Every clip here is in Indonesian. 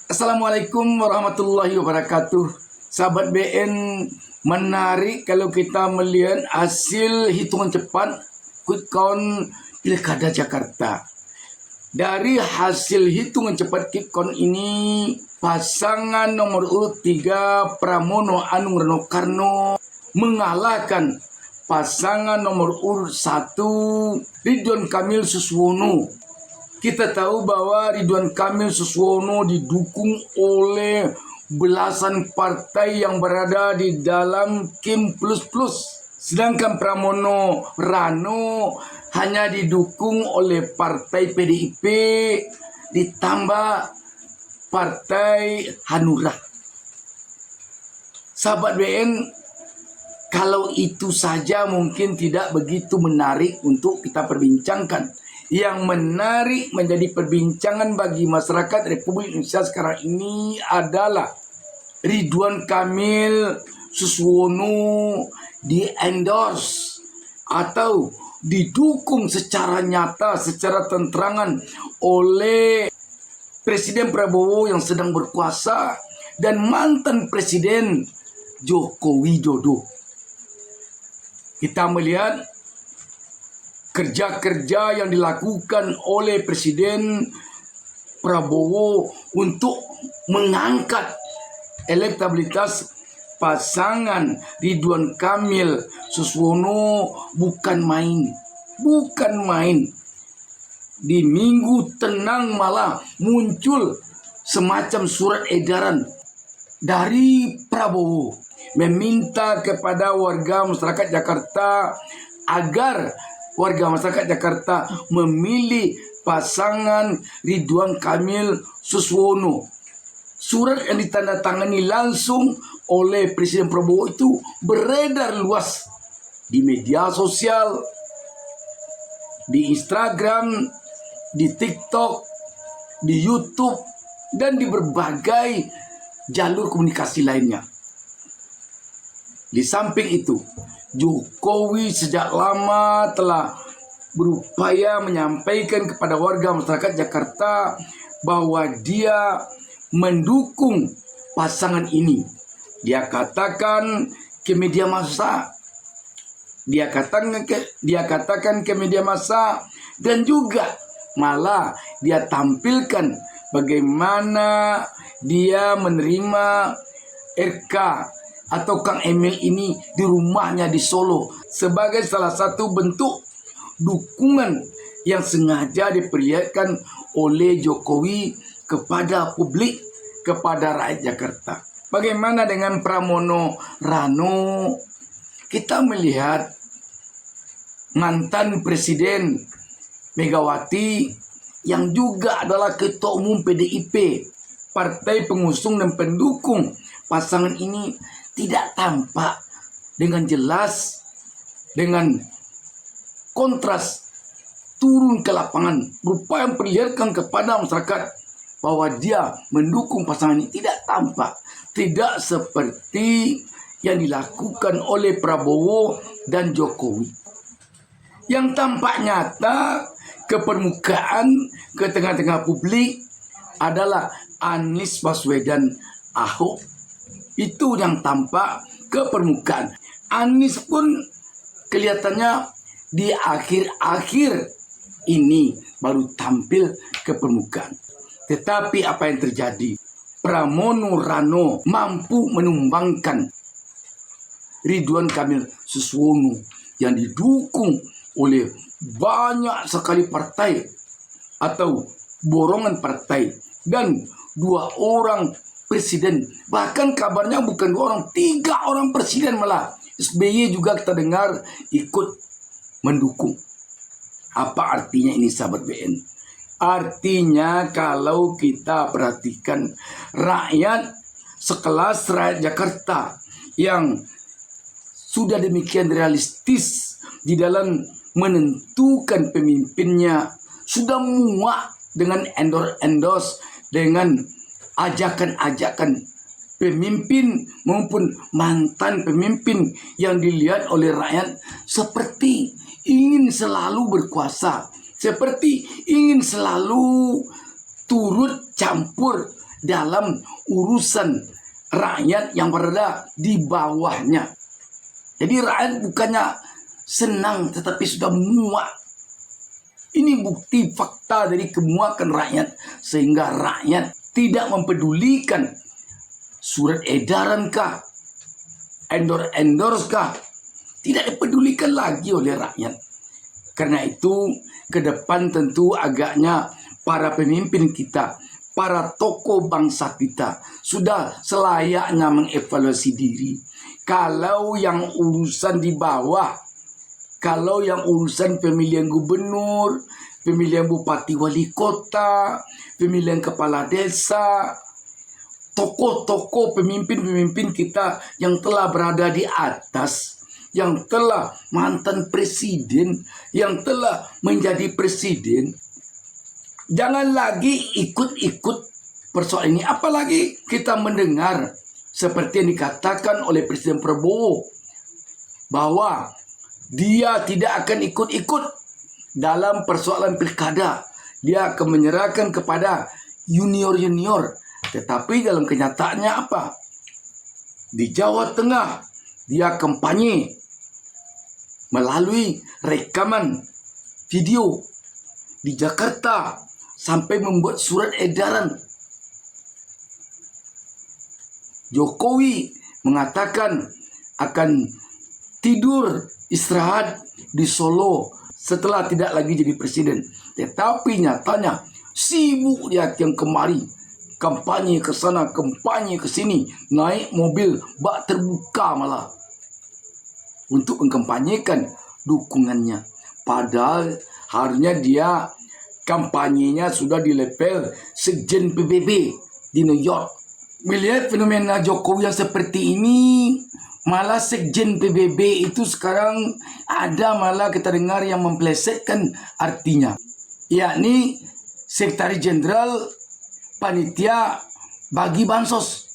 Assalamualaikum warahmatullahi wabarakatuh. Sahabat BN, menarik kalau kita melihat hasil hitungan cepat quick count Pilkada Jakarta. Dari hasil hitungan cepat quick count ini, pasangan nomor urut 3 Pramono Anung Rano Karno mengalahkan pasangan nomor urut 1 Ridwan Kamil Suswono. Kita tahu bahwa Ridwan Kamil Suswono didukung oleh belasan partai yang berada di dalam Kim Plus Plus. Sedangkan Pramono Rano hanya didukung oleh partai PDIP ditambah partai Hanura. Sahabat BN, kalau itu saja mungkin tidak begitu menarik untuk kita perbincangkan. Yang menarik menjadi perbincangan bagi masyarakat Republik Indonesia sekarang ini adalah Ridwan Kamil Suswono di-endorse atau didukung secara nyata, secara tenterangan oleh Presiden Prabowo yang sedang berkuasa dan mantan Presiden Joko Widodo. Kita melihat kerja-kerja yang dilakukan oleh Presiden Prabowo untuk mengangkat elektabilitas pasangan Ridwan Kamil Suswono bukan main. Di Minggu Tenang malah muncul semacam surat edaran dari Prabowo meminta kepada warga masyarakat Jakarta agar warga masyarakat Jakarta memilih pasangan Ridwan Kamil Suswono. Surat yang ditandatangani langsung oleh Presiden Prabowo itu beredar luas di media sosial, di Instagram, di TikTok, di YouTube, dan di berbagai jalur komunikasi lainnya. Di samping itu, Jokowi sejak lama telah berupaya menyampaikan kepada warga masyarakat Jakarta bahwa dia mendukung pasangan ini. Dia katakan ke media massa, dan juga malah dia tampilkan bagaimana dia menerima RK atau Kang Emil ini di rumahnya di Solo sebagai salah satu bentuk dukungan yang sengaja diperlihatkan oleh Jokowi kepada publik, kepada rakyat Jakarta. Bagaimana dengan Pramono Rano? Kita melihat mantan Presiden Megawati yang juga adalah Ketua Umum PDIP, partai pengusung dan pendukung pasangan ini, tidak tampak dengan jelas, dengan kontras turun ke lapangan, berupaya memperlihatkan kepada masyarakat bahwa dia mendukung pasangan ini. Tidak tampak, tidak seperti yang dilakukan oleh Prabowo dan Jokowi. Yang tampak nyata ke permukaan, ke tengah-tengah publik adalah Anies Baswedan Ahok. Itu yang tampak ke permukaan. Anies pun kelihatannya di akhir-akhir ini baru tampil ke permukaan. Tetapi apa yang terjadi? Pramono Rano mampu menumbangkan Ridwan Kamil Suswono yang didukung oleh banyak sekali partai atau borongan partai dan 2 orang presiden, bahkan kabarnya bukan 2 orang, 3 orang presiden malah. SBY juga kita dengar ikut mendukung. Apa artinya ini sahabat BN? Artinya kalau kita perhatikan rakyat sekelas rakyat Jakarta yang sudah demikian realistis di dalam menentukan pemimpinnya, sudah muak dengan endorse dengan ajakan-ajakan pemimpin maupun mantan pemimpin yang dilihat oleh rakyat seperti ingin selalu berkuasa, seperti ingin selalu turut campur dalam urusan rakyat yang berada di bawahnya. Jadi rakyat bukannya senang tetapi sudah muak. Ini bukti fakta dari kemuakan rakyat, sehingga rakyat tidak mempedulikan surat edaran kah, endorse kah, tidak dipedulikan lagi oleh rakyat. Karena itu ke depan tentu agaknya para pemimpin kita, para tokoh bangsa kita sudah selayaknya mengevaluasi diri. Kalau yang urusan di bawah, kalau yang urusan pemilihan gubernur, pemilihan bupati wali kota, pemilihan kepala desa, tokoh-tokoh pemimpin-pemimpin kita yang telah berada di atas, yang telah mantan presiden, yang telah menjadi presiden, jangan lagi ikut-ikut persoalan ini. Apalagi kita mendengar seperti yang dikatakan oleh Presiden Prabowo bahwa dia tidak akan ikut-ikut dalam persoalan pilkada. Dia akan menyerahkan kepada junior-junior. Tetapi dalam kenyataannya apa? Di Jawa Tengah dia kampanye melalui rekaman video. Di Jakarta sampai membuat surat edaran. Jokowi mengatakan akan tidur istirahat di Solo setelah tidak lagi jadi presiden. Tetapi nyatanya sibuk dia yang kemari, kampanye ke sana, kampanye ke sini, naik mobil bak terbuka malah untuk mengkampanyekan dukungannya. Padahal harusnya dia kampanyenya sudah di level Sekjen PBB di New York. Melihat fenomena Jokowi yang seperti ini, malah Sekjen PBB itu sekarang ada malah kita dengar yang memplesetkan artinya, yakni Sekretaris Jenderal Panitia bagi bansos.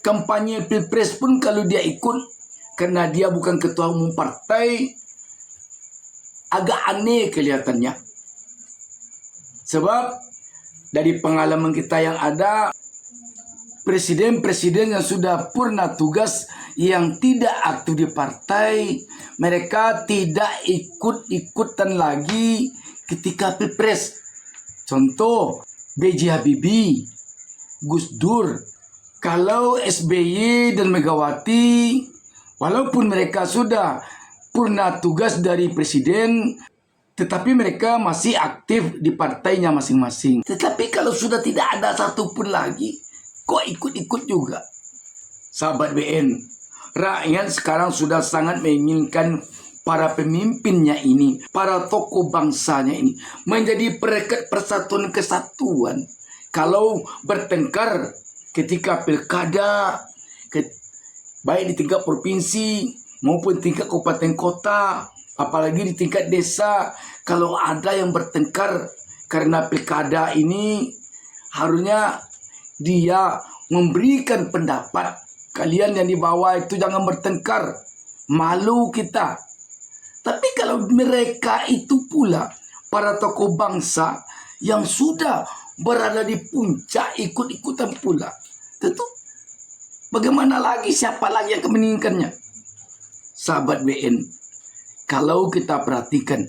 Kampanye Pilpres pun kalau dia ikut, karena dia bukan ketua umum partai, agak aneh kelihatannya. Sebab dari pengalaman kita yang ada, presiden-presiden yang sudah purna tugas yang tidak aktif di partai, mereka tidak ikut-ikutan lagi ketika Pilpres. Contoh B.J. Habibie, Gus Dur. Kalau SBY dan Megawati, walaupun mereka sudah purna tugas dari presiden, tetapi mereka masih aktif di partainya masing-masing. Tetapi kalau sudah tidak ada satupun lagi, kok ikut-ikut juga? Sahabat BN, rakyat sekarang sudah sangat menginginkan para pemimpinnya ini, para tokoh bangsanya ini menjadi perekat persatuan kesatuan. Kalau bertengkar ketika pilkada, baik di tingkat provinsi maupun tingkat kabupaten kota, apalagi di tingkat desa, kalau ada yang bertengkar karena pilkada ini, harusnya dia memberikan pendapat. Kalian yang di bawah itu jangan bertengkar, malu kita. Tapi kalau mereka itu pula para tokoh bangsa yang sudah berada di puncak ikut-ikutan pula, tentu bagaimana lagi, siapa lagi yang akan menginginkannya? Sahabat BN, kalau kita perhatikan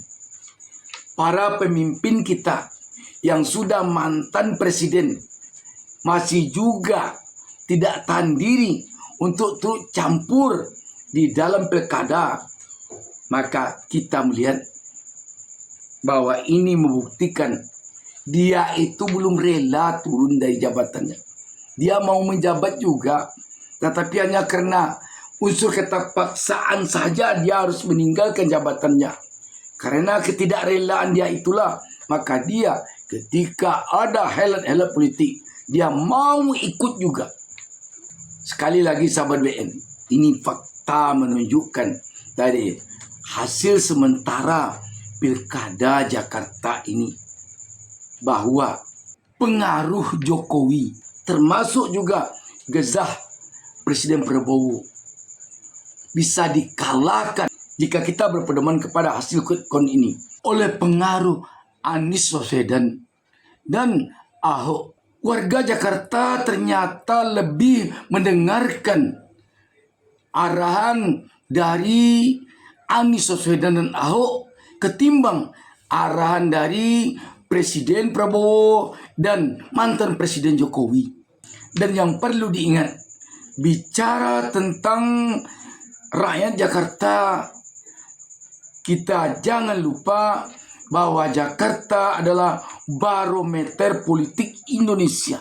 para pemimpin kita yang sudah mantan presiden masih juga tidak tahan diri untuk turut campur di dalam pilkada, maka kita melihat bahwa ini membuktikan dia itu belum rela turun dari jabatannya. Dia mau menjabat juga, tetapi hanya karena unsur keterpaksaan saja dia harus meninggalkan jabatannya. Karena ketidakrelaan dia itulah, maka dia ketika ada helat-helat politik, dia mau ikut juga. Sekali lagi sahabat BN, ini fakta menunjukkan dari hasil sementara pilkada Jakarta ini, bahwa pengaruh Jokowi termasuk juga gezah Presiden Prabowo bisa dikalahkan jika kita berpedoman kepada hasil quick count ini oleh pengaruh Anies Baswedan dan Ahok. warga Jakarta ternyata lebih mendengarkan arahan dari Anies Baswedan dan Ahok ketimbang arahan dari Presiden Prabowo dan mantan Presiden Jokowi. Dan yang perlu diingat, bicara tentang rakyat Jakarta, kita jangan lupa bahwa Jakarta adalah barometer politik Indonesia.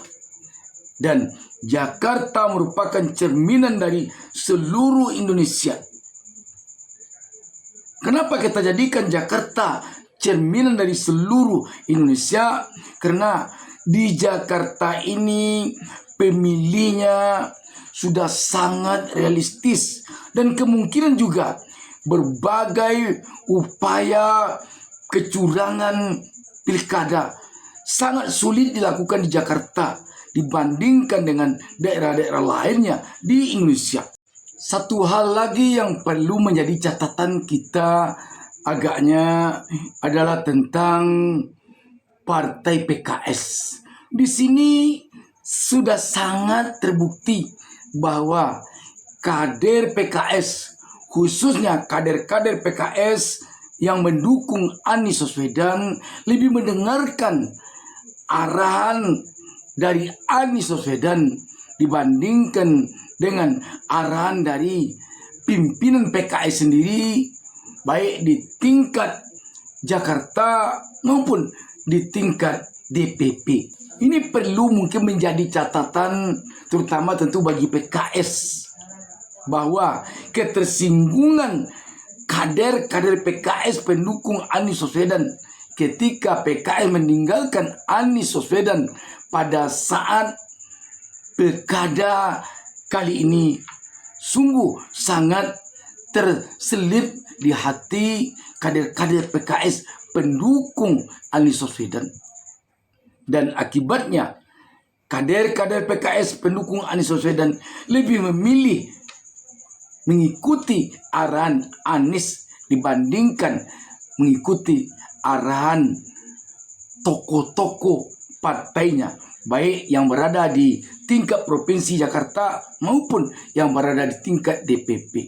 Dan Jakarta merupakan cerminan dari seluruh Indonesia. Kenapa kita jadikan Jakarta cerminan dari seluruh Indonesia? Karena di Jakarta ini pemilihnya sudah sangat realistis, dan kemungkinan juga berbagai upaya kecurangan pilkada sangat sulit dilakukan di Jakarta dibandingkan dengan daerah-daerah lainnya di Indonesia. Satu hal lagi yang perlu menjadi catatan kita agaknya adalah tentang Partai PKS. Di sini sudah sangat terbukti bahwa kader PKS, khususnya kader-kader PKS yang mendukung Anies Baswedan, lebih mendengarkan arahan dari Anies Baswedan dibandingkan dengan arahan dari pimpinan PKS sendiri, baik di tingkat Jakarta maupun di tingkat DPP. Ini perlu mungkin menjadi catatan, terutama tentu bagi PKS, bahwa ketersinggungan kader-kader PKS pendukung Anies Baswedan ketika PKS meninggalkan Anies Baswedan pada saat pilkada kali ini sungguh sangat terselip di hati kader-kader PKS pendukung Anies Baswedan. Dan akibatnya kader-kader PKS pendukung Anies Baswedan lebih memilih mengikuti arahan Anies dibandingkan mengikuti arahan tokoh-tokoh partainya, baik yang berada di tingkat Provinsi Jakarta maupun yang berada di tingkat DPP.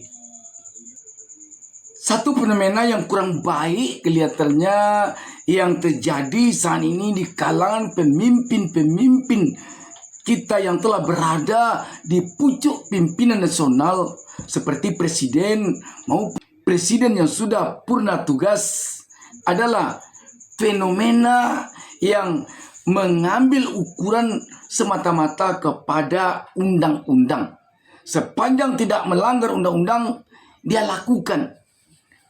Satu fenomena yang kurang baik kelihatannya yang terjadi saat ini di kalangan pemimpin-pemimpin kita yang telah berada di pucuk pimpinan nasional seperti presiden maupun presiden yang sudah purna tugas adalah fenomena yang mengambil ukuran semata-mata kepada undang-undang. Sepanjang tidak melanggar undang-undang, dia lakukan.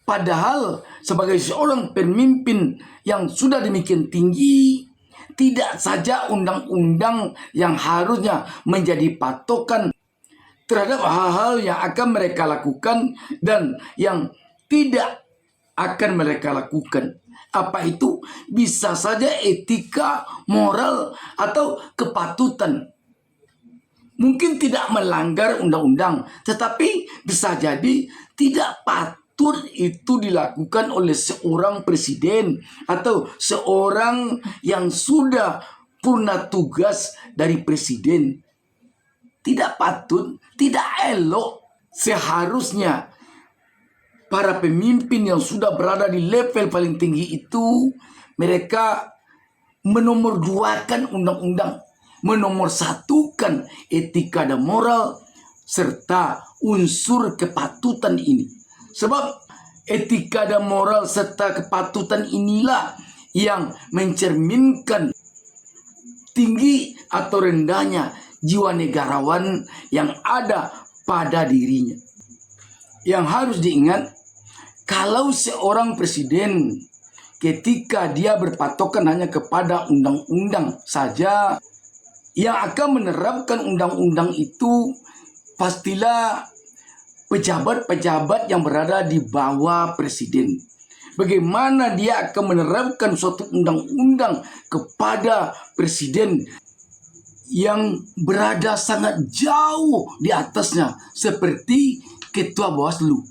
Padahal sebagai seorang pemimpin yang sudah demikian tinggi, tidak saja undang-undang yang harusnya menjadi patokan terhadap hal-hal yang akan mereka lakukan dan yang tidak akan mereka lakukan. Apa itu? Bisa saja etika, moral, atau kepatutan. Mungkin tidak melanggar undang-undang, tetapi bisa jadi tidak patut itu dilakukan oleh seorang presiden atau seorang yang sudah purna tugas dari presiden. Tidak patut, tidak elok. Seharusnya para pemimpin yang sudah berada di level paling tinggi itu, mereka menomorduakan undang-undang, menomorsatukan etika dan moral serta unsur kepatutan ini. Sebab etika dan moral serta kepatutan inilah yang mencerminkan tinggi atau rendahnya jiwa negarawan yang ada pada dirinya. Yang harus diingat, kalau seorang presiden ketika dia berpatokan hanya kepada undang-undang saja, yang akan menerapkan undang-undang itu pastilah pejabat-pejabat yang berada di bawah presiden. Bagaimana dia akan menerapkan suatu undang-undang kepada presiden yang berada sangat jauh di atasnya, seperti ketua Bawaslu.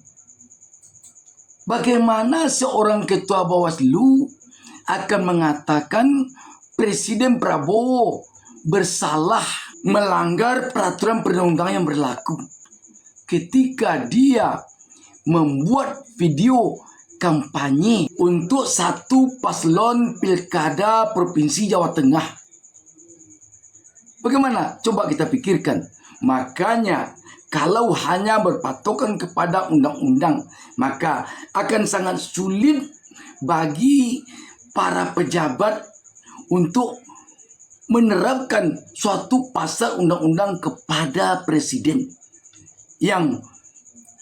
Bagaimana seorang ketua Bawaslu akan mengatakan Presiden Prabowo bersalah melanggar peraturan perundang-undangan yang berlaku ketika dia membuat video kampanye untuk satu paslon pilkada Provinsi Jawa Tengah. Bagaimana? Coba kita pikirkan. Makanya kalau hanya berpatokan kepada undang-undang, maka akan sangat sulit bagi para pejabat untuk menerapkan suatu pasal undang-undang kepada presiden yang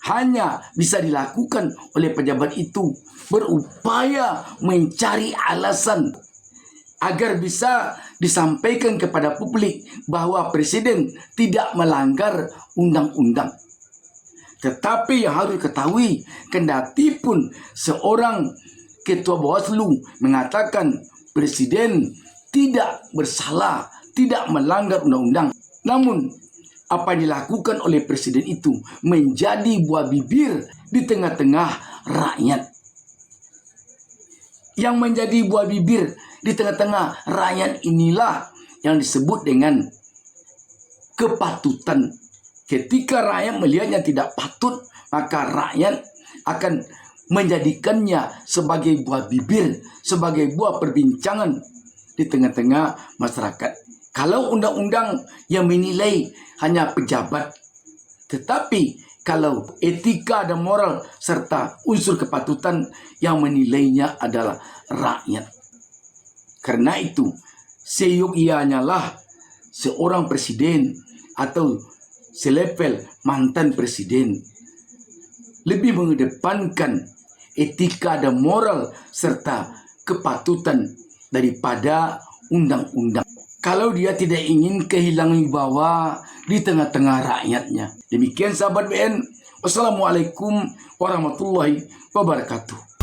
hanya bisa dilakukan oleh pejabat itu berupaya mencari alasan agar bisa disampaikan kepada publik bahwa presiden tidak melanggar undang-undang. Tetapi yang harus diketahui, kendati pun seorang ketua Bawaslu mengatakan presiden tidak bersalah, tidak melanggar undang-undang, namun apa yang dilakukan oleh presiden itu menjadi buah bibir di tengah-tengah rakyat. Yang menjadi buah bibir di tengah-tengah rakyat inilah yang disebut dengan kepatutan. Ketika rakyat melihatnya tidak patut, maka rakyat akan menjadikannya sebagai buah bibir, sebagai buah perbincangan di tengah-tengah masyarakat. Kalau undang-undang yang menilai hanya pejabat, tetapi kalau etika dan moral serta unsur kepatutan yang menilainya adalah rakyat. Karena itu, seyogianya lah seorang presiden atau selevel mantan presiden lebih mengedepankan etika dan moral serta kepatutan daripada undang-undang. Kalau dia tidak ingin kehilangan wibawa di tengah-tengah rakyatnya. Demikian sahabat BN. Wassalamualaikum warahmatullahi wabarakatuh.